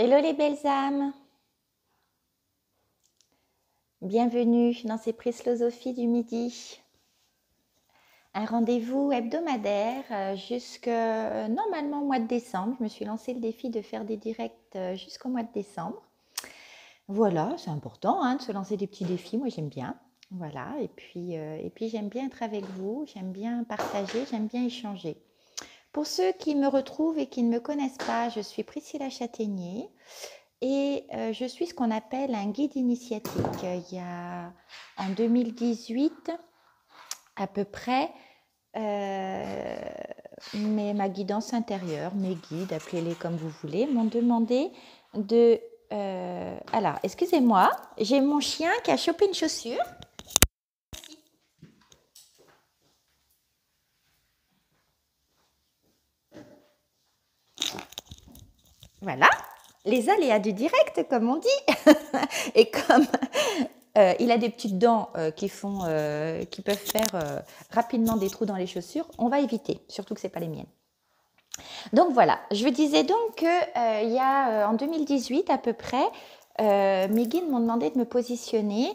Hello les belles âmes, bienvenue dans ces Prislosophie du midi. Un rendez-vous hebdomadaire jusque normalement au mois de décembre. Je me suis lancé le défi de faire des directs jusqu'au mois de décembre. Voilà, c'est important hein, de se lancer des petits défis, moi j'aime bien. Voilà, et puis j'aime bien être avec vous, j'aime bien partager, j'aime bien échanger. Pour ceux qui me retrouvent et qui ne me connaissent pas, je suis Priscilla Châtaignier. Et je suis ce qu'on appelle un guide initiatique. Il y a en 2018 à peu près ma guidance intérieure, mes guides, appelez-les comme vous voulez, m'ont demandé de... alors, excusez-moi, j'ai mon chien qui a chopé une chaussure. Voilà, les aléas du direct, comme on dit. Et comme il a des petites dents qui peuvent faire rapidement des trous dans les chaussures, on va éviter, surtout que ce n'est pas les miennes. Donc voilà, je vous disais donc qu'il y a en 2018 à peu près, mes guides m'ont demandé de me positionner.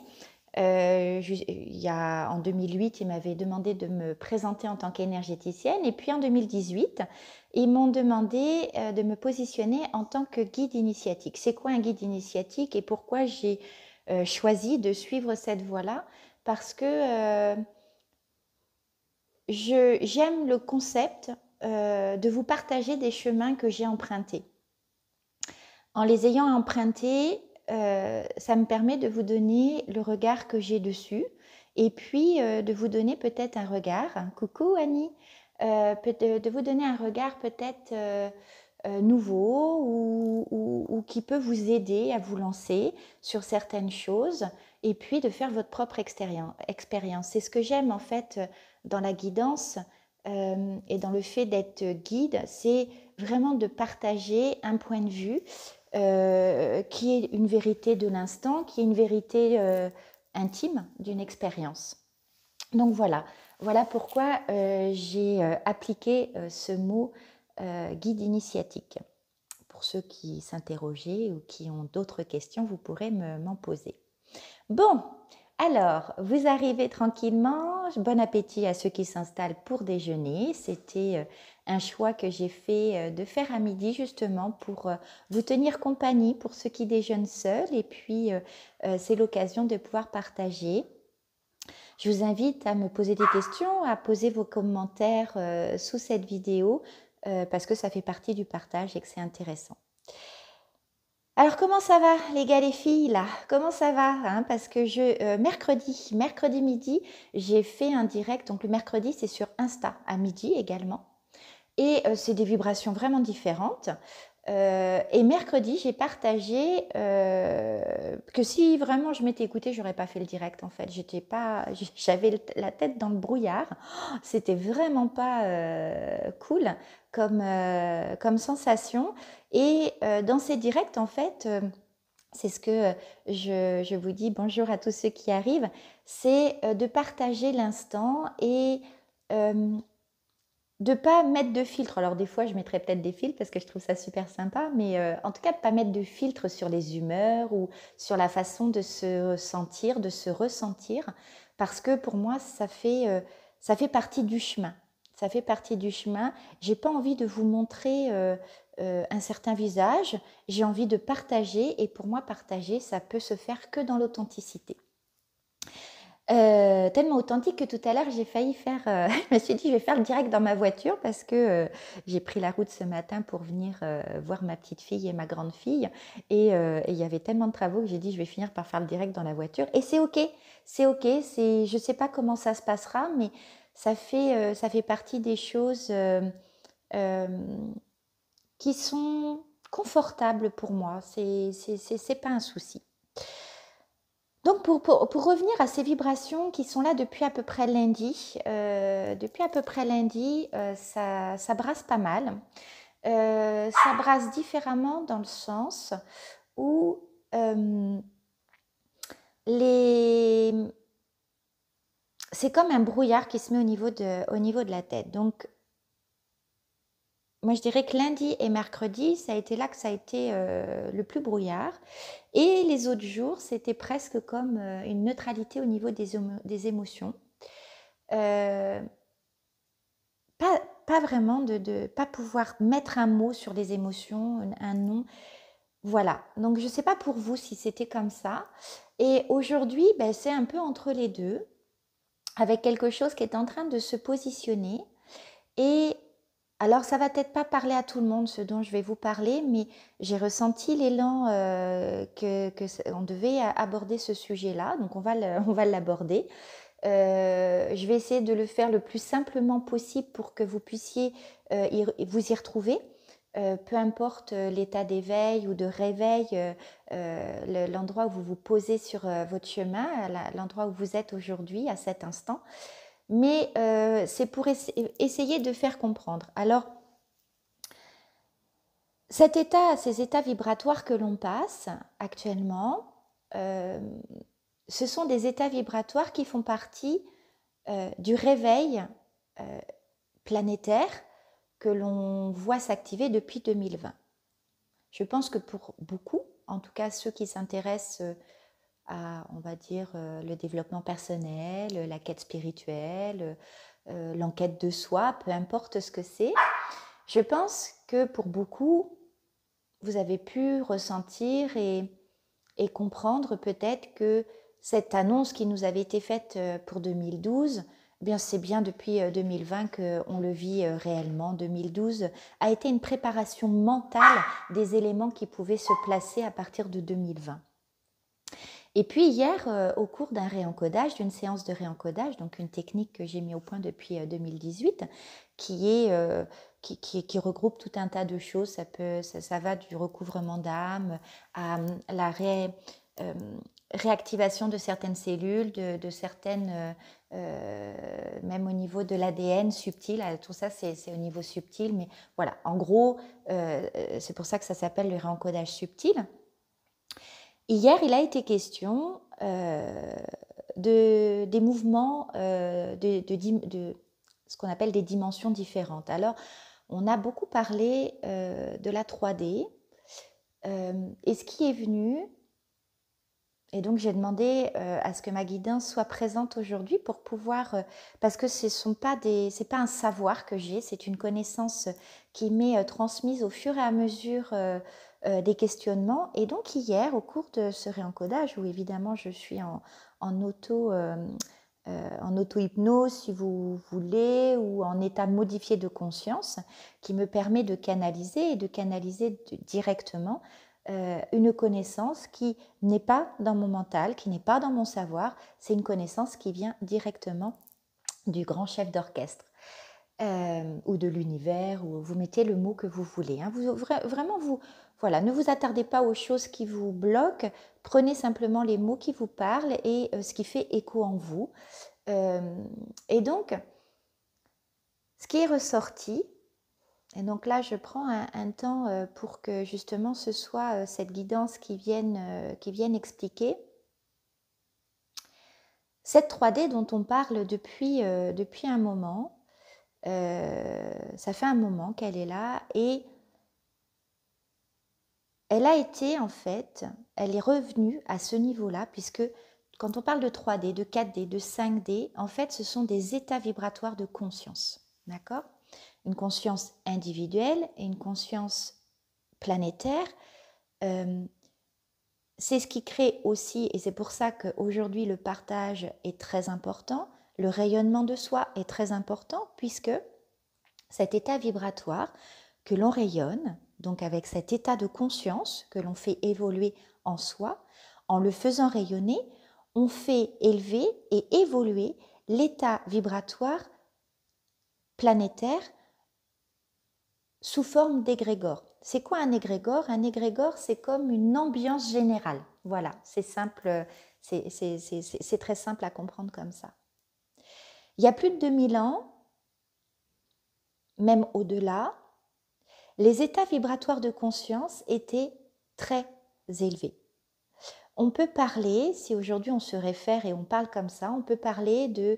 En 2008, ils m'avaient demandé de me présenter en tant qu'énergéticienne. Et puis en 2018, ils m'ont demandé de me positionner en tant que guide initiatique. C'est quoi un guide initiatique et pourquoi j'ai choisi de suivre cette voie-là? Parce que j'aime le concept de vous partager des chemins que j'ai empruntés. En les ayant empruntés, ça me permet de vous donner le regard que j'ai dessus et puis de vous donner peut-être un regard, coucou Annie, de vous donner un regard peut-être nouveau ou qui peut vous aider à vous lancer sur certaines choses et puis de faire votre propre expérience. C'est ce que j'aime en fait dans la guidance et dans le fait d'être guide, c'est vraiment de partager un point de vue qui est une vérité de l'instant, qui est une vérité intime d'une expérience. Donc voilà pourquoi j'ai appliqué ce mot guide initiatique. Pour ceux qui s'interrogeaient ou qui ont d'autres questions, vous pourrez m'en poser. Bon, alors, vous arrivez tranquillement. Bon appétit à ceux qui s'installent pour déjeuner. C'était un choix que j'ai fait de faire à midi justement pour vous tenir compagnie pour ceux qui déjeunent seuls. Et puis, c'est l'occasion de pouvoir partager. Je vous invite à me poser des questions, à poser vos commentaires sous cette vidéo parce que ça fait partie du partage et que c'est intéressant. Alors comment ça va les gars, les filles là? Comment ça va hein? Parce que mercredi midi, j'ai fait un direct. Donc le mercredi, c'est sur Insta à midi également. Et c'est des vibrations vraiment différentes. Et mercredi, j'ai partagé que si vraiment je m'étais écoutée, j'aurais pas fait le direct en fait. J'avais la tête dans le brouillard. C'était vraiment pas cool comme sensation. Et dans ces directs, en fait, c'est ce que je vous dis, bonjour à tous ceux qui arrivent, c'est de partager l'instant et de pas mettre de filtre. Alors des fois, je mettrais peut-être des filtres parce que je trouve ça super sympa, mais en tout cas, de pas mettre de filtre sur les humeurs ou sur la façon de se sentir, de se ressentir, parce que pour moi, ça fait partie du chemin. Ça fait partie du chemin. J'ai pas envie de vous montrer un certain visage. J'ai envie de partager, et pour moi, partager, ça peut se faire que dans l'authenticité. Tellement authentique que tout à l'heure j'ai failli faire, je me suis dit je vais faire le direct dans ma voiture parce que j'ai pris la route ce matin pour venir voir ma petite fille et ma grande fille et il y avait tellement de travaux que j'ai dit je vais finir par faire le direct dans la voiture et c'est ok, je sais pas comment ça se passera mais ça fait partie des choses euh, qui sont confortables pour moi, c'est pas un souci. Donc pour revenir à ces vibrations qui sont là depuis à peu près lundi, ça brasse pas mal. Ça brasse différemment dans le sens où c'est comme un brouillard qui se met au niveau de la tête. Donc moi je dirais que lundi et mercredi, ça a été là que ça a été le plus brouillard. Et les autres jours, c'était presque comme une neutralité au niveau des émotions. Euh, pas vraiment de pas pouvoir mettre un mot sur les émotions, un nom. Voilà. Donc je ne sais pas pour vous si c'était comme ça. Et aujourd'hui, ben, c'est un peu entre les deux, avec quelque chose qui est en train de se positionner. Et alors, ça va peut-être pas parler à tout le monde, ce dont je vais vous parler, mais j'ai ressenti l'élan on devait aborder ce sujet-là, donc on va l'aborder. Je vais essayer de le faire le plus simplement possible pour que vous puissiez vous y retrouver. Peu importe l'état d'éveil ou de réveil, l'endroit où vous vous posez sur votre chemin, l'endroit où vous êtes aujourd'hui, à cet instant. Mais c'est pour essayer de faire comprendre. Alors, ces états vibratoires que l'on passe actuellement, ce sont des états vibratoires qui font partie du réveil planétaire que l'on voit s'activer depuis 2020. Je pense que pour beaucoup, en tout cas ceux qui s'intéressent à, on va dire, le développement personnel, la quête spirituelle, l'enquête de soi, peu importe ce que c'est, je pense que pour beaucoup, vous avez pu ressentir et comprendre peut-être que cette annonce qui nous avait été faite pour 2012, eh bien c'est bien depuis 2020 qu'on le vit réellement. 2012 a été une préparation mentale des éléments qui pouvaient se placer à partir de 2020. Et puis hier, au cours d'un réencodage, d'une séance de réencodage, donc une technique que j'ai mis au point depuis 2018, qui regroupe tout un tas de choses. Ça va du recouvrement d'âme à la réactivation de certaines cellules, de certaines, même au niveau de l'ADN subtil. Tout ça, c'est au niveau subtil, mais voilà. En gros, c'est pour ça que ça s'appelle le réencodage subtil. Hier, il a été question des mouvements de ce qu'on appelle des dimensions différentes. Alors, on a beaucoup parlé de la 3D et ce qui est venu, et donc j'ai demandé à ce que ma guidance soit présente aujourd'hui pour pouvoir, parce que c'est pas un savoir que j'ai, c'est une connaissance qui m'est transmise au fur et à mesure des questionnements. Et donc hier, au cours de ce réencodage, où évidemment je suis en auto-hypnose si vous voulez, ou en état modifié de conscience, qui me permet de canaliser et de canaliser directement une connaissance qui n'est pas dans mon mental, qui n'est pas dans mon savoir, c'est une connaissance qui vient directement du grand chef d'orchestre. Ou de l'univers, ou vous mettez le mot que vous voulez. Hein. Voilà, ne vous attardez pas aux choses qui vous bloquent, prenez simplement les mots qui vous parlent et ce qui fait écho en vous. Et donc, ce qui est ressorti, et donc là je prends un temps pour que justement ce soit cette guidance qui vienne expliquer cette 3D dont on parle depuis un moment. Ça fait un moment qu'elle est là et elle a été en fait, elle est revenue à ce niveau-là puisque quand on parle de 3D, de 4D, de 5D, en fait ce sont des états vibratoires de conscience, d'accord ? Une conscience individuelle et une conscience planétaire. C'est ce qui crée aussi, et c'est pour ça qu'aujourd'hui le partage est très important, le rayonnement de soi est très important puisque cet état vibratoire que l'on rayonne, donc avec cet état de conscience que l'on fait évoluer en soi, en le faisant rayonner, on fait élever et évoluer l'état vibratoire planétaire sous forme d'égrégore. C'est quoi un égrégore ? Un égrégore, c'est comme une ambiance générale. Voilà, c'est simple, c'est très simple à comprendre comme ça. Il y a plus de 2000 ans, même au-delà, les états vibratoires de conscience étaient très élevés. On peut parler, si aujourd'hui on se réfère et on parle comme ça, on peut parler de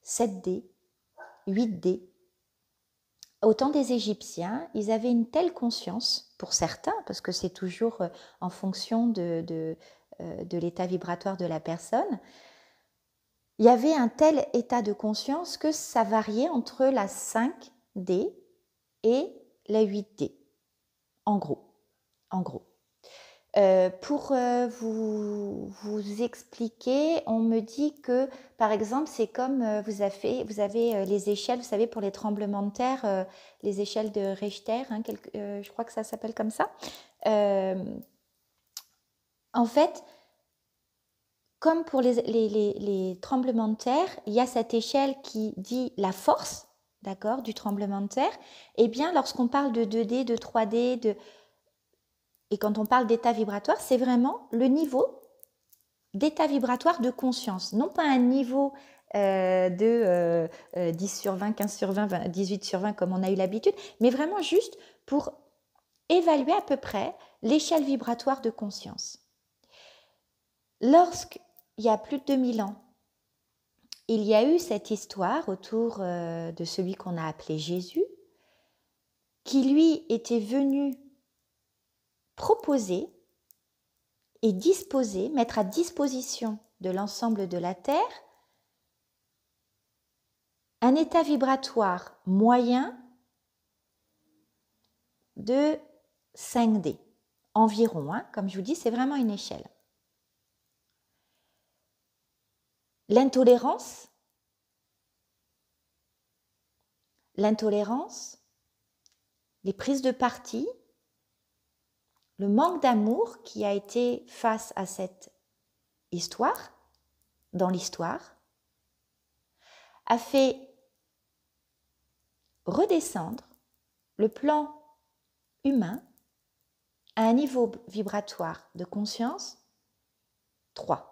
7D, 8D, au temps des Égyptiens, ils avaient une telle conscience, pour certains, parce que c'est toujours en fonction de l'état vibratoire de la personne, il y avait un tel état de conscience que ça variait entre la 5D et la 8D, en gros. En gros. Pour vous expliquer, on me dit que, par exemple, c'est comme vous avez les échelles, vous savez, pour les tremblements de terre, les échelles de Richter, hein, je crois que ça s'appelle comme ça. En fait, comme pour les tremblements de terre, il y a cette échelle qui dit la force, d'accord, du tremblement de terre. Eh bien, lorsqu'on parle de 2D, de 3D, et quand on parle d'état vibratoire, c'est vraiment le niveau d'état vibratoire de conscience, non pas un niveau de 10 sur 20, 15 sur 20, 18 sur 20 comme on a eu l'habitude, mais vraiment juste pour évaluer à peu près l'échelle vibratoire de conscience. Lorsqu'il y a plus de 2000 ans, il y a eu cette histoire autour de celui qu'on a appelé Jésus, qui lui était venu proposer et disposer, mettre à disposition de l'ensemble de la Terre un état vibratoire moyen de 5D environ, hein, comme je vous dis, c'est vraiment une échelle. L'intolérance, les prises de parti, le manque d'amour qui a été face à cette histoire, dans l'histoire, a fait redescendre le plan humain à un niveau vibratoire de conscience 3.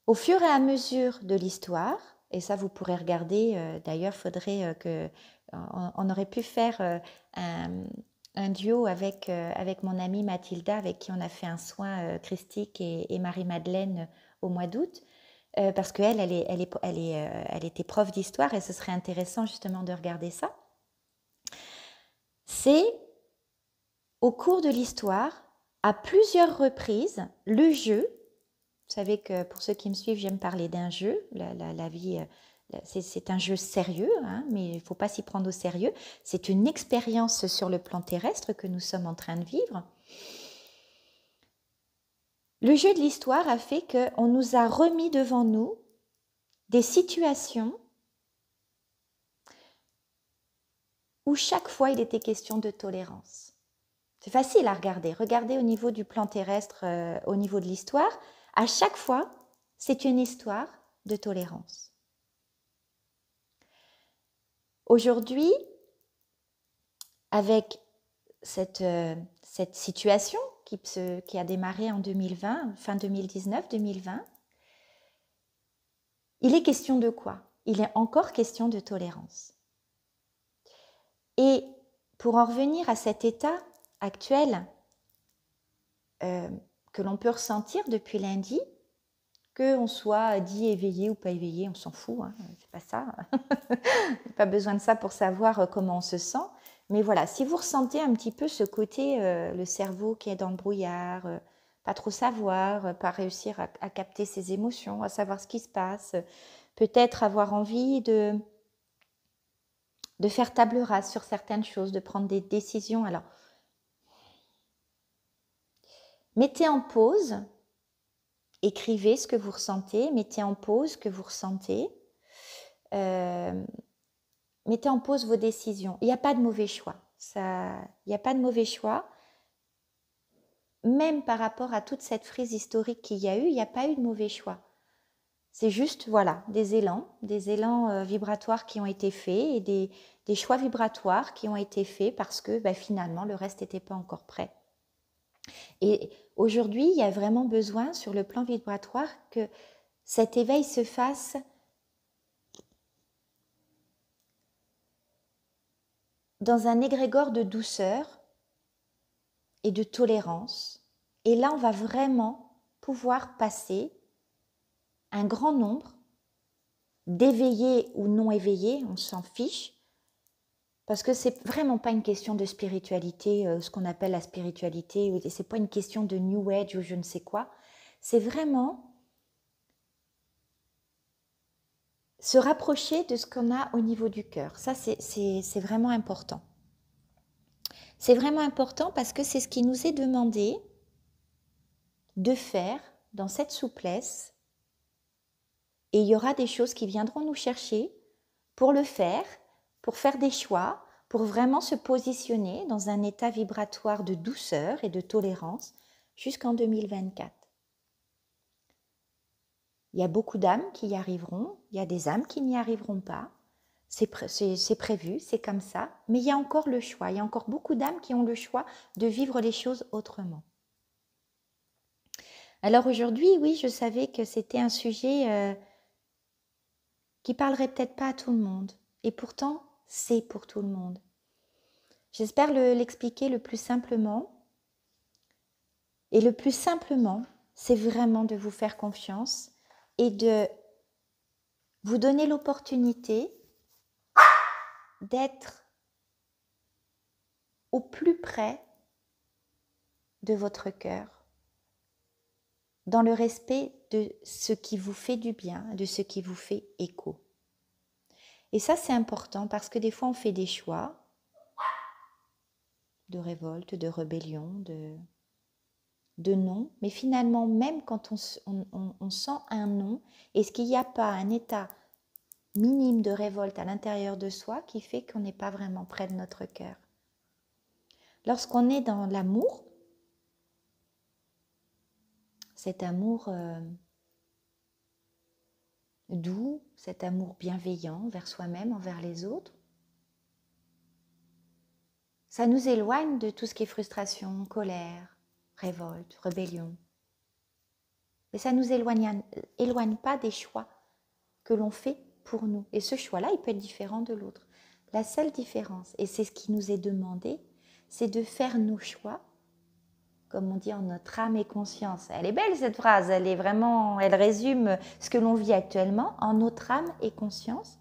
Au fur et à mesure de l'histoire, et ça vous pourrez regarder, d'ailleurs faudrait on aurait pu faire un duo avec mon amie Mathilda, avec qui on a fait un soin christique et Marie-Madeleine au mois d'août, parce qu'elle, elle était prof d'histoire et ce serait intéressant justement de regarder ça. C'est au cours de l'histoire, à plusieurs reprises, le jeu, vous savez que pour ceux qui me suivent, j'aime parler d'un jeu, la vie, c'est un jeu sérieux, hein, mais il ne faut pas s'y prendre au sérieux, c'est une expérience sur le plan terrestre que nous sommes en train de vivre. Le jeu de l'histoire a fait qu'on nous a remis devant nous des situations où chaque fois il était question de tolérance. C'est facile à regarder. Regardez au niveau du plan terrestre, au niveau de l'histoire. À chaque fois, c'est une histoire de tolérance. Aujourd'hui, avec cette situation qui a démarré en 2020, fin 2019-2020, il est question de quoi? Il est encore question de tolérance. Et pour en revenir à cet état actuel que l'on peut ressentir depuis lundi, qu'on soit dit éveillé ou pas éveillé, on s'en fout, hein, c'est pas ça. Pas besoin de ça pour savoir comment on se sent. Mais voilà, si vous ressentez un petit peu ce côté, le cerveau qui est dans le brouillard, pas trop savoir, pas réussir à capter ses émotions, à savoir ce qui se passe, peut-être avoir envie de faire table rase sur certaines choses, de prendre des décisions. Alors, mettez en pause, écrivez ce que vous ressentez, mettez en pause ce que vous ressentez, mettez en pause vos décisions. Il n'y a pas de mauvais choix. Il n'y a pas de mauvais choix. Même par rapport à toute cette frise historique qu'il y a eu, il n'y a pas eu de mauvais choix. C'est juste, voilà, des élans vibratoires qui ont été faits et des choix vibratoires qui ont été faits parce que finalement, le reste n'était pas encore prêt. Et aujourd'hui, il y a vraiment besoin, sur le plan vibratoire, que cet éveil se fasse dans un égrégore de douceur et de tolérance. Et là, on va vraiment pouvoir passer un grand nombre d'éveillé ou non éveillé, on s'en fiche. Parce que c'est vraiment pas une question de spiritualité, ce qu'on appelle la spiritualité, c'est pas une question de New Age ou je ne sais quoi. C'est vraiment se rapprocher de ce qu'on a au niveau du cœur. Ça, c'est vraiment important. C'est vraiment important parce que c'est ce qui nous est demandé de faire dans cette souplesse. Et il y aura des choses qui viendront nous chercher pour le faire, pour faire des choix, pour vraiment se positionner dans un état vibratoire de douceur et de tolérance jusqu'en 2024. Il y a beaucoup d'âmes qui y arriveront, il y a des âmes qui n'y arriveront pas. C'est prévu, c'est comme ça. Mais il y a encore le choix, il y a encore beaucoup d'âmes qui ont le choix de vivre les choses autrement. Alors aujourd'hui, oui, je savais que c'était un sujet qui parlerait peut-être pas à tout le monde. Et pourtant, c'est pour tout le monde. J'espère l'expliquer le plus simplement. Et le plus simplement, c'est vraiment de vous faire confiance et de vous donner l'opportunité d'être au plus près de votre cœur, dans le respect de ce qui vous fait du bien, de ce qui vous fait écho. Et ça, c'est important parce que des fois, on fait des choix de révolte, de rébellion, de non, mais finalement, même quand on sent un non, est-ce qu'il n'y a pas un état minime de révolte à l'intérieur de soi qui fait qu'on n'est pas vraiment près de notre cœur? Lorsqu'on est dans l'amour, cet amour doux, cet amour bienveillant envers soi-même, envers les autres, ça nous éloigne de tout ce qui est frustration, colère, révolte, rébellion. Mais ça ne nous éloigne pas des choix que l'on fait pour nous. Et ce choix-là, il peut être différent de l'autre. La seule différence, et c'est ce qui nous est demandé, c'est de faire nos choix, comme on dit en notre âme et conscience. Elle est belle cette phrase, elle résume ce que l'on vit actuellement, en notre âme et conscience,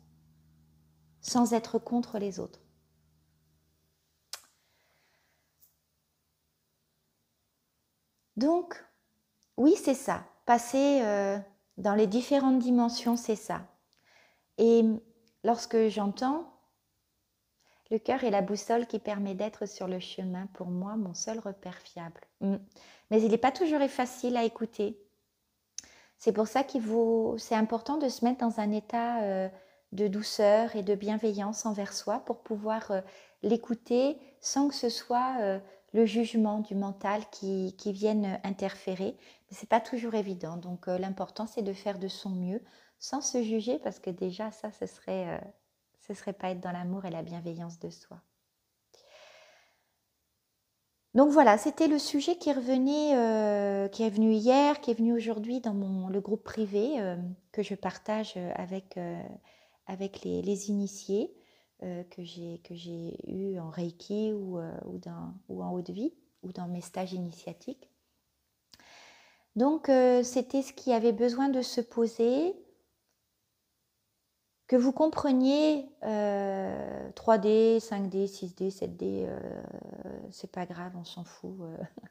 sans être contre les autres. Donc, oui, c'est ça. Passer dans les différentes dimensions, c'est ça. Et lorsque j'entends le cœur est la boussole qui permet d'être sur le chemin, pour moi, mon seul repère fiable. Mais il n'est pas toujours facile à écouter. C'est pour ça c'est important de se mettre dans un état de douceur et de bienveillance envers soi pour pouvoir l'écouter sans que ce soit le jugement du mental qui vienne interférer. Mais ce n'est pas toujours évident. Donc l'important, c'est de faire de son mieux sans se juger parce que déjà, ça, ce serait pas être dans l'amour et la bienveillance de soi. Donc voilà, c'était le sujet qui revenait, qui est venu hier, qui est venu aujourd'hui dans le groupe privé que je partage avec les initiés que j'ai eu en Reiki ou en haute vie ou dans mes stages initiatiques. Donc c'était ce qui avait besoin de se poser. Que vous compreniez 3D, 5D, 6D, 7D, c'est pas grave, on s'en fout.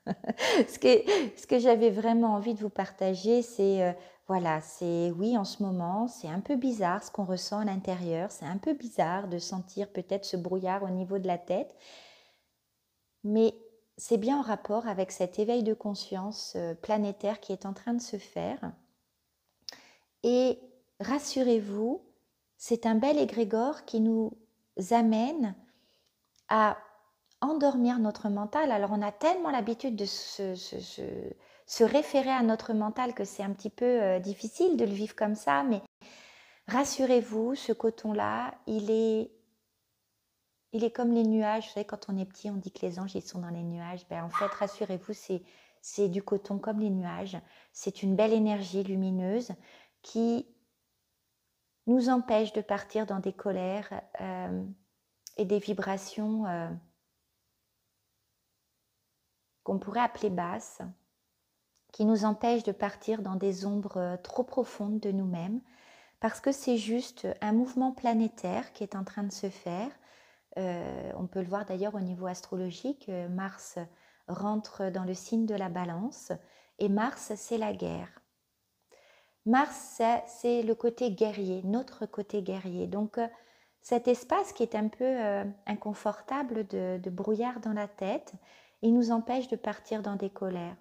Ce que j'avais vraiment envie de vous partager, c'est voilà, c'est oui, en ce moment, c'est un peu bizarre ce qu'on ressent à l'intérieur, c'est un peu bizarre de sentir peut-être ce brouillard au niveau de la tête, mais c'est bien en rapport avec cet éveil de conscience planétaire qui est en train de se faire. Et rassurez-vous, c'est un bel égrégore qui nous amène à endormir notre mental. Alors on a tellement l'habitude de se référer à notre mental que c'est un petit peu difficile de le vivre comme ça, mais rassurez-vous, ce coton-là, il est comme les nuages. Vous savez, quand on est petit, on dit que les anges, ils sont dans les nuages. En fait, rassurez-vous, c'est du coton comme les nuages. C'est une belle énergie lumineuse qui nous empêche de partir dans des colères et des vibrations qu'on pourrait appeler basses, qui nous empêchent de partir dans des ombres trop profondes de nous-mêmes, parce que c'est juste un mouvement planétaire qui est en train de se faire. On peut le voir d'ailleurs au niveau astrologique. Mars rentre dans le signe de la Balance et Mars, c'est la guerre. Mars, c'est le côté guerrier, notre côté guerrier. Donc, cet espace qui est un peu inconfortable de brouillard dans la tête, il nous empêche de partir dans des colères.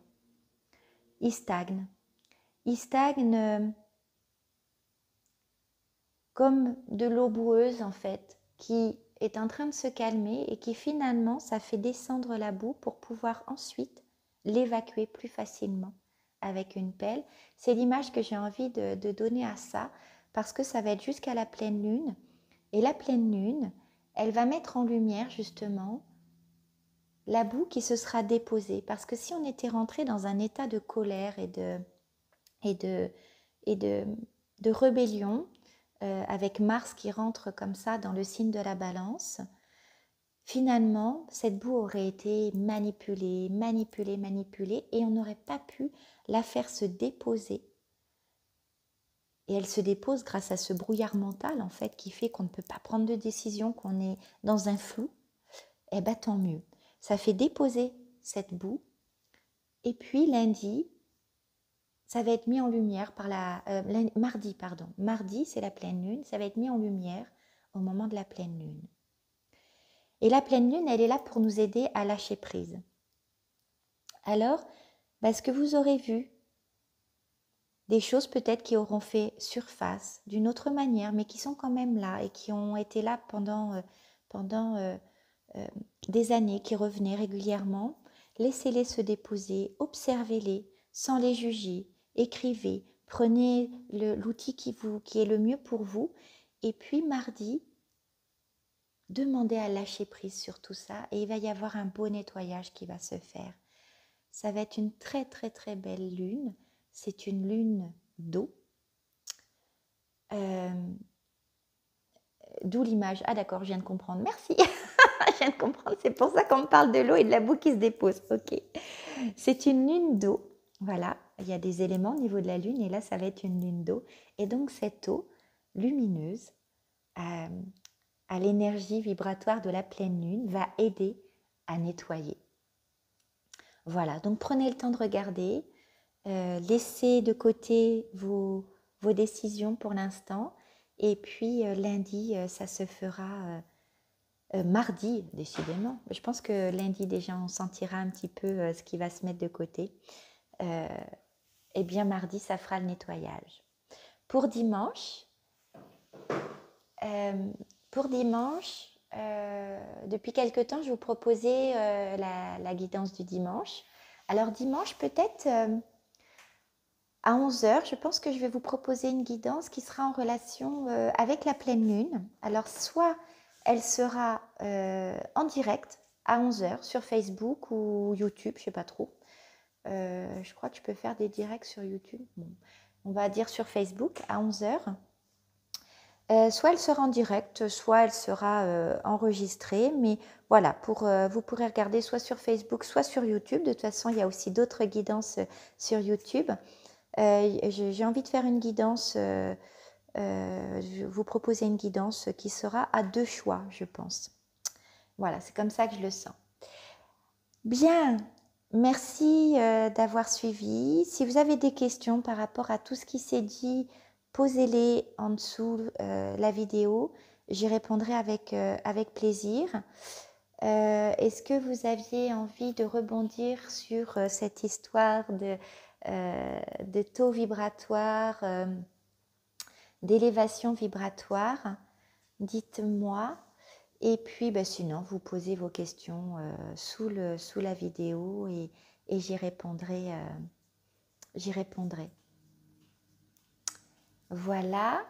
Il stagne. Il stagne comme de l'eau boueuse en fait, qui est en train de se calmer et qui finalement, ça fait descendre la boue pour pouvoir ensuite l'évacuer plus facilement avec une pelle. C'est l'image que j'ai envie de donner à ça parce que ça va être jusqu'à la pleine lune. Et la pleine lune, elle va mettre en lumière justement la boue qui se sera déposée. Parce que si on était rentré dans un état de colère et de rébellion, avec Mars qui rentre comme ça dans le signe de la Balance, finalement, cette boue aurait été manipulée, manipulée, manipulée, et on n'aurait pas pu la faire se déposer. Et elle se dépose grâce à ce brouillard mental, en fait, qui fait qu'on ne peut pas prendre de décision, qu'on est dans un flou. Eh bien, tant mieux. Ça fait déposer cette boue. Et puis, lundi, ça va être mis en lumière par mardi, pardon. Mardi, c'est la pleine lune. Ça va être mis en lumière au moment de la pleine lune. Et la pleine lune, elle est là pour nous aider à lâcher prise. Alors, ce que vous aurez vu, des choses peut-être qui auront fait surface d'une autre manière, mais qui sont quand même là et qui ont été là pendant des années, qui revenaient régulièrement, laissez-les se déposer, observez-les sans les juger, écrivez, prenez l'outil qui est le mieux pour vous, et puis mardi, demandez à lâcher prise sur tout ça et il va y avoir un beau nettoyage qui va se faire. Ça va être une très très très belle lune, c'est une lune d'eau. D'où l'image, ah d'accord, je viens de comprendre, merci, je viens de comprendre, c'est pour ça qu'on me parle de l'eau et de la boue qui se dépose, ok. C'est une lune d'eau, voilà, il y a des éléments au niveau de la lune et là ça va être une lune d'eau. Et donc cette eau lumineuse, à l'énergie vibratoire de la pleine lune, va aider à nettoyer. Voilà, donc prenez le temps de regarder, laissez de côté vos décisions pour l'instant et puis lundi, ça se fera mardi, décidément. Je pense que lundi déjà on sentira un petit peu ce qui va se mettre de côté. Et bien mardi, ça fera le nettoyage. Pour dimanche, depuis quelque temps, je vous proposais la guidance du dimanche. Alors dimanche, peut-être à 11h, je pense que je vais vous proposer une guidance qui sera en relation avec la pleine lune. Alors soit elle sera en direct à 11h sur Facebook ou YouTube, je ne sais pas trop. Je crois que je peux faire des directs sur YouTube. Bon, on va dire sur Facebook à 11h. Soit elle sera en direct, soit elle sera enregistrée. Mais voilà, vous pourrez regarder soit sur Facebook, soit sur YouTube. De toute façon, il y a aussi d'autres guidances sur YouTube. J'ai envie de faire une guidance, je vais vous proposer une guidance qui sera à 2 choix, je pense. Voilà, c'est comme ça que je le sens. Bien, merci d'avoir suivi. Si vous avez des questions par rapport à tout ce qui s'est dit, posez-les en dessous la vidéo. J'y répondrai avec plaisir. Est-ce que vous aviez envie de rebondir sur cette histoire de taux vibratoire, d'élévation vibratoire? Dites-moi. Et puis, sinon, vous posez vos questions sous la vidéo et j'y répondrai. Voilà.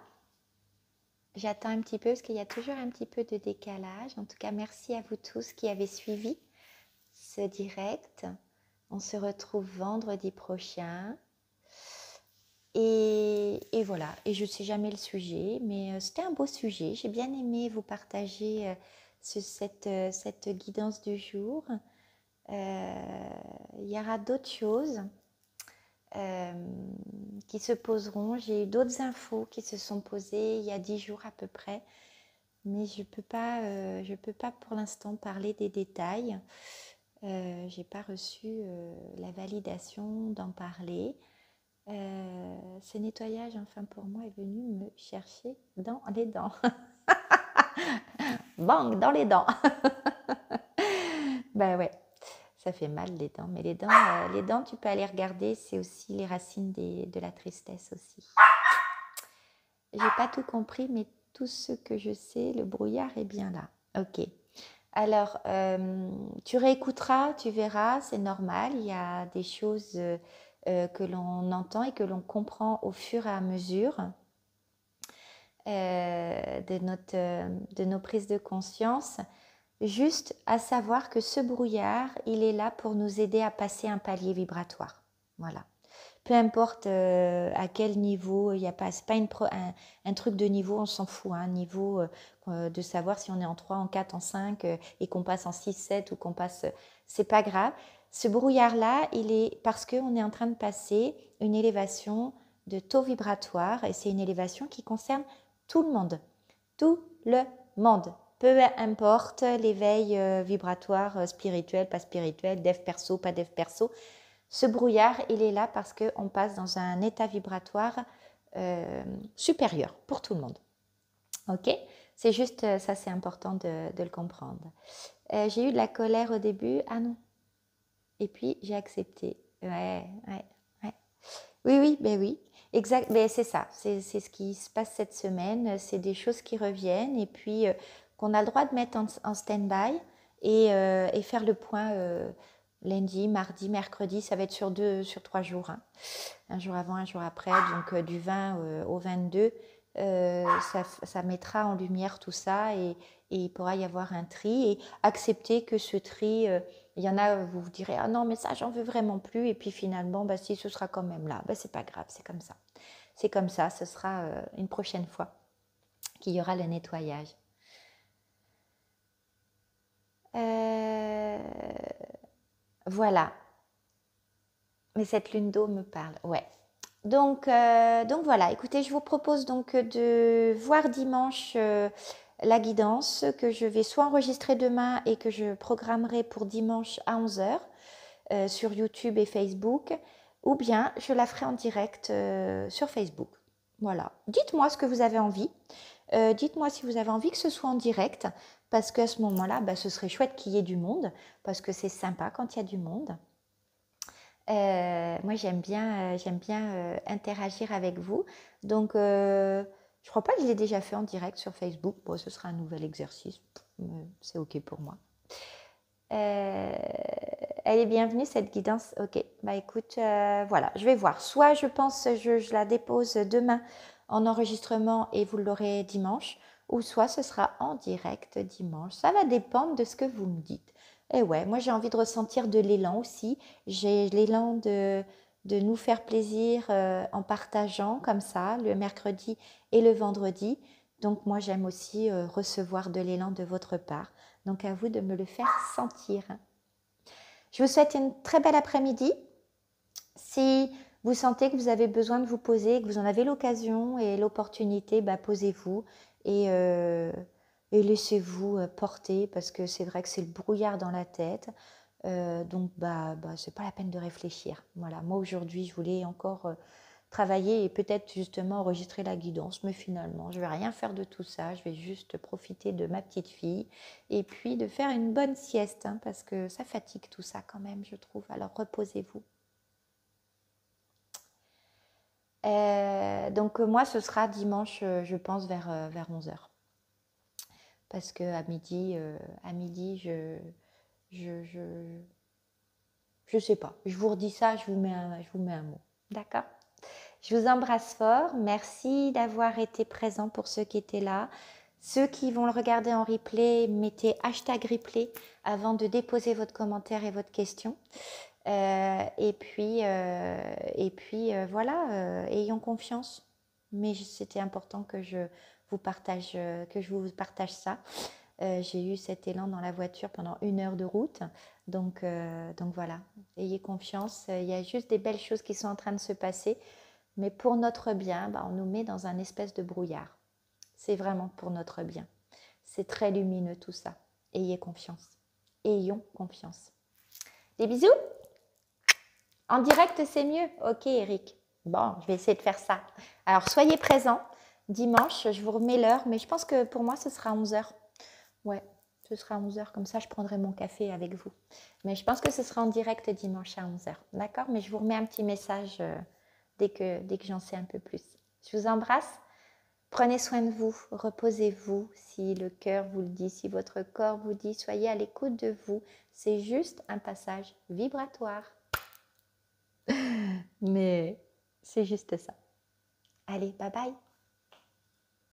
J'attends un petit peu parce qu'il y a toujours un petit peu de décalage. En tout cas, merci à vous tous qui avez suivi ce direct. On se retrouve vendredi prochain. Et voilà, et je ne sais jamais le sujet, mais c'était un beau sujet. J'ai bien aimé vous partager cette guidance du jour. Il y aura d'autres choses euh, qui se poseront. J'ai eu d'autres infos qui se sont posées il y a 10 jours à peu près, mais je peux pas pour l'instant parler des détails. J'ai pas reçu la validation d'en parler. Ce nettoyage, enfin pour moi, est venu me chercher dans les dents. Bang, dans les dents. Ben ouais, ça fait mal les dents. Mais les dents, tu peux aller regarder, c'est aussi les racines de la tristesse aussi. J'ai pas tout compris, mais tout ce que je sais, le brouillard est bien là. Ok. Alors, tu réécouteras, tu verras, c'est normal. Il y a des choses que l'on entend et que l'on comprend au fur et à mesure de nos prises de conscience. Juste à savoir que ce brouillard, il est là pour nous aider à passer un palier vibratoire. Voilà. Peu importe à quel niveau, il y a pas, c'est pas un truc de niveau, on s'en fout. Un niveau de savoir si on est en 3, en 4, en 5 et qu'on passe en 6, 7 ou qu'on passe. C'est pas grave. Ce brouillard-là, il est parce qu'on est en train de passer une élévation de taux vibratoire et c'est une élévation qui concerne tout le monde. Tout le monde. Peu importe l'éveil vibratoire, spirituel, pas spirituel, dev perso, pas dev perso. Ce brouillard, il est là parce qu'on passe dans un état vibratoire supérieur pour tout le monde. Ok? C'est juste ça, c'est important de le comprendre. J'ai eu de la colère au début. Ah non. Et puis, j'ai accepté. Ouais. Oui, oui, ben oui. Exact, ben c'est ça. C'est ce qui se passe cette semaine. C'est des choses qui reviennent et puis qu'on a le droit de mettre en stand-by et faire le point lundi, mardi, mercredi. Ça va être sur 3 jours. Hein. Un jour avant, un jour après. Donc du 20 au 22, ça mettra en lumière tout ça et il pourra y avoir un tri et accepter que ce tri, il y en a, vous vous direz, ah non, mais ça, j'en veux vraiment plus. Et puis finalement, bah, si ce sera quand même là, bah, c'est pas grave, c'est comme ça. C'est comme ça, ce sera une prochaine fois qu'il y aura le nettoyage. Voilà. Mais cette lune d'eau me parle, ouais. Donc voilà, écoutez, je vous propose donc de voir dimanche la guidance que je vais soit enregistrer demain et que je programmerai pour dimanche à 11 heures sur YouTube et Facebook, ou bien je la ferai en direct sur Facebook. Voilà, dites-moi ce que vous avez envie. Dites-moi si vous avez envie que ce soit en direct, parce qu'à ce moment-là, bah, ce serait chouette qu'il y ait du monde, parce que c'est sympa quand il y a du monde. Moi, j'aime bien interagir avec vous. Donc, je crois pas que je l'ai déjà fait en direct sur Facebook. Bon, ce sera un nouvel exercice. C'est OK pour moi. Elle est bienvenue, cette guidance. Ok, bah écoute, voilà, je vais voir. Soit je pense, je la dépose demain en enregistrement et vous l'aurez dimanche, ou soit ce sera en direct dimanche. Ça va dépendre de ce que vous me dites. Et ouais, moi j'ai envie de ressentir de l'élan aussi. J'ai l'élan de nous faire plaisir en partageant comme ça le mercredi et le vendredi. Donc moi j'aime aussi recevoir de l'élan de votre part. Donc à vous de me le faire sentir. Je vous souhaite une très belle après-midi. Si vous sentez que vous avez besoin de vous poser, que vous en avez l'occasion et l'opportunité, bah, posez-vous et laissez-vous porter parce que c'est vrai que c'est le brouillard dans la tête. Donc, c'est pas la peine de réfléchir. Voilà, moi aujourd'hui, je voulais encore travailler et peut-être justement enregistrer la guidance, mais finalement, je vais rien faire de tout ça. Je vais juste profiter de ma petite fille et puis de faire une bonne sieste hein, parce que ça fatigue tout ça quand même, je trouve. Alors, reposez-vous. Donc moi, ce sera dimanche, je pense, vers 11 heures. Parce qu'à midi, je sais pas. Je vous redis ça, je vous mets un mot. D'accord? Je vous embrasse fort. Merci d'avoir été présent pour ceux qui étaient là. Ceux qui vont le regarder en replay, mettez #replay avant de déposer votre commentaire et votre question. Et puis voilà, ayons confiance. Mais c'était important que je vous partage ça. J'ai eu cet élan dans la voiture pendant 1 heure de route. Donc voilà, ayez confiance. Il y a juste des belles choses qui sont en train de se passer. Mais pour notre bien, bah, on nous met dans un espèce de brouillard. C'est vraiment pour notre bien. C'est très lumineux tout ça. Ayez confiance. Ayons confiance. Des bisous. En direct, c'est mieux. Ok, Eric. Bon, je vais essayer de faire ça. Alors, soyez présents. Dimanche, je vous remets l'heure, mais je pense que pour moi, ce sera 11h. Ouais, ce sera 11h. Comme ça, je prendrai mon café avec vous. Mais je pense que ce sera en direct dimanche à 11h. D'accord? Mais je vous remets un petit message dès que j'en sais un peu plus. Je vous embrasse. Prenez soin de vous. Reposez-vous si le cœur vous le dit, si votre corps vous dit. Soyez à l'écoute de vous. C'est juste un passage vibratoire. Mais c'est juste ça. Allez, bye bye.